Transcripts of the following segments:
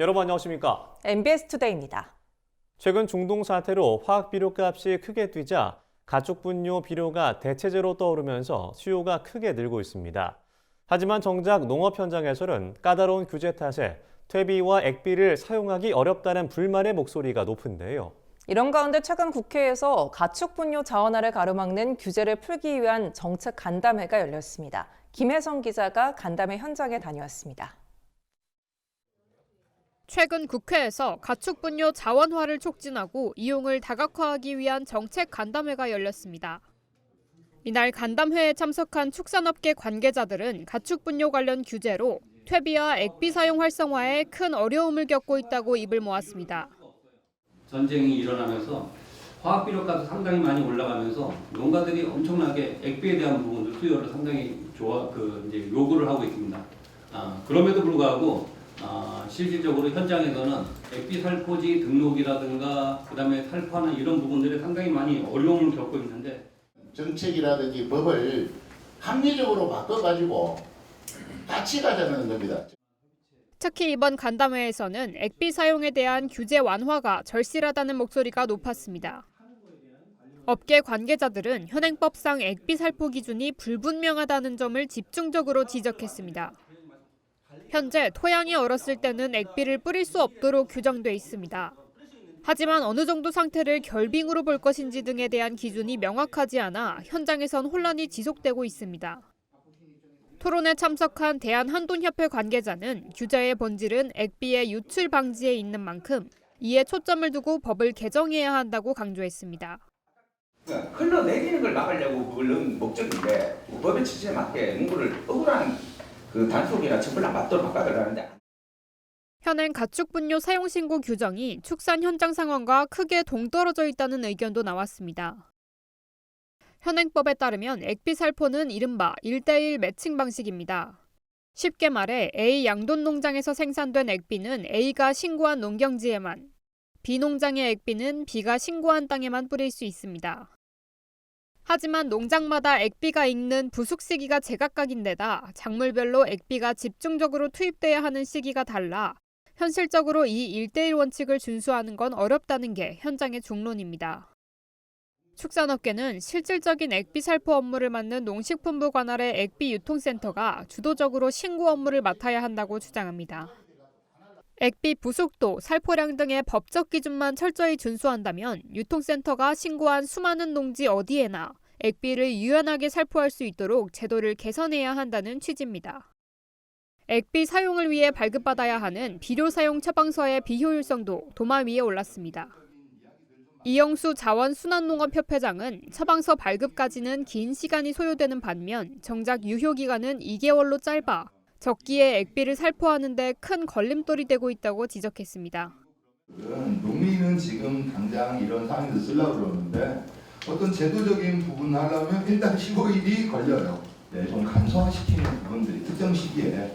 여러분 안녕하십니까? MBS 투데이입니다. 최근 중동 사태로 화학 비료값이 크게 뛰자 가축 분뇨 비료가 대체제로 떠오르면서 수요가 크게 늘고 있습니다. 하지만 정작 농업 현장에서는 까다로운 규제 탓에 퇴비와 액비를 사용하기 어렵다는 불만의 목소리가 높은데요. 이런 가운데 최근 국회에서 가축 분뇨 자원화를 가로막는 규제를 풀기 위한 정책 간담회가 열렸습니다. 김혜성 기자가 간담회 현장에 다녀왔습니다. 최근 국회에서 가축 분뇨 자원화를 촉진하고 이용을 다각화하기 위한 정책 간담회가 열렸습니다. 이날 간담회에 참석한 축산업계 관계자들은 가축 분뇨 관련 규제로 퇴비와 액비 사용 활성화에 큰 어려움을 겪고 있다고 입을 모았습니다. 전쟁이 일어나면서 화학비료값이 상당히 많이 올라가면서 농가들이 엄청나게 액비에 대한 부분들 수요를 상당히 이제 요구를 하고 있습니다. 그럼에도 불구하고 실질적으로 현장에서는 액비 살포지 등록이라든가 그다음에 살포하는 이런 부분들이 상당히 많이 어려움을 겪고 있는데 정책이라든지 법을 합리적으로 바꿔가지고 같이 가자는 겁니다. 특히 이번 간담회에서는 액비 사용에 대한 규제 완화가 절실하다는 목소리가 높았습니다. 업계 관계자들은 현행법상 액비 살포 기준이 불분명하다는 점을 집중적으로 지적했습니다. 현재 토양이 얼었을 때는 액비를 뿌릴 수 없도록 규정돼 있습니다. 하지만 어느 정도 상태를 결빙으로 볼 것인지 등에 대한 기준이 명확하지 않아 현장에선 혼란이 지속되고 있습니다. 토론에 참석한 대한한돈협회 관계자는 규제의 본질은 액비의 유출 방지에 있는 만큼 이에 초점을 두고 법을 개정해야 한다고 강조했습니다. 흘러내리는 걸 막으려고 그걸 넣은 목적인데 법의 취지에 맞게 농구를 억울한 단속이나 처벌 안 받도록 바꿔달라는데. 현행 가축 분뇨 사용 신고 규정이 축산 현장 상황과 크게 동떨어져 있다는 의견도 나왔습니다. 현행법에 따르면 액비 살포는 이른바 1:1 매칭 방식입니다. 쉽게 말해 A 양돈 농장에서 생산된 액비는 A가 신고한 농경지에만, B 농장의 액비는 B가 신고한 땅에만 뿌릴 수 있습니다. 하지만 농장마다 액비가 익는 부숙 시기가 제각각인데다 작물별로 액비가 집중적으로 투입돼야 하는 시기가 달라 현실적으로 이 1:1 원칙을 준수하는 건 어렵다는 게 현장의 중론입니다. 축산업계는 실질적인 액비 살포 업무를 맡는 농식품부 관할의 액비 유통센터가 주도적으로 신고 업무를 맡아야 한다고 주장합니다. 액비 부숙도, 살포량 등의 법적 기준만 철저히 준수한다면 유통센터가 신고한 수많은 농지 어디에나 액비를 유연하게 살포할 수 있도록 제도를 개선해야 한다는 취지입니다. 액비 사용을 위해 발급받아야 하는 비료 사용 처방서의 비효율성도 도마 위에 올랐습니다. 이영수 자원순환농업협회장은 처방서 발급까지는 긴 시간이 소요되는 반면 정작 유효기간은 2개월로 짧아 적기에 액비를 살포하는 데 큰 걸림돌이 되고 있다고 지적했습니다. 농민은 지금 당장 이런 상황에서 쓰려고 그러는데 어떤 제도적인 부분을 하려면 일단 15일이 걸려요. 좀 간소화시키는 부분들이 특정 시기에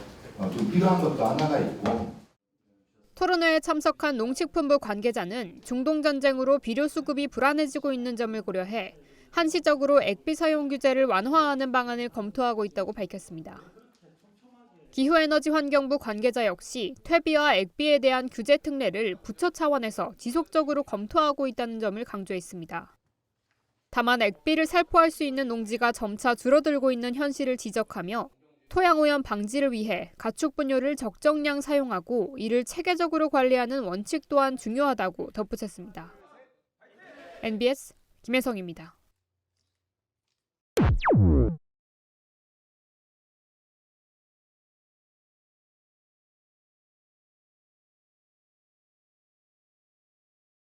좀 필요한 것도 하나가 있고. 토론회에 참석한 농식품부 관계자는 중동 전쟁으로 비료 수급이 불안해지고 있는 점을 고려해 한시적으로 액비 사용 규제를 완화하는 방안을 검토하고 있다고 밝혔습니다. 기후에너지환경부 관계자 역시 퇴비와 액비에 대한 규제 특례를 부처 차원에서 지속적으로 검토하고 있다는 점을 강조했습니다. 다만 액비를 살포할 수 있는 농지가 점차 줄어들고 있는 현실을 지적하며 토양오염 방지를 위해 가축 분뇨를 적정량 사용하고 이를 체계적으로 관리하는 원칙 또한 중요하다고 덧붙였습니다. MBS 김혜성입니다.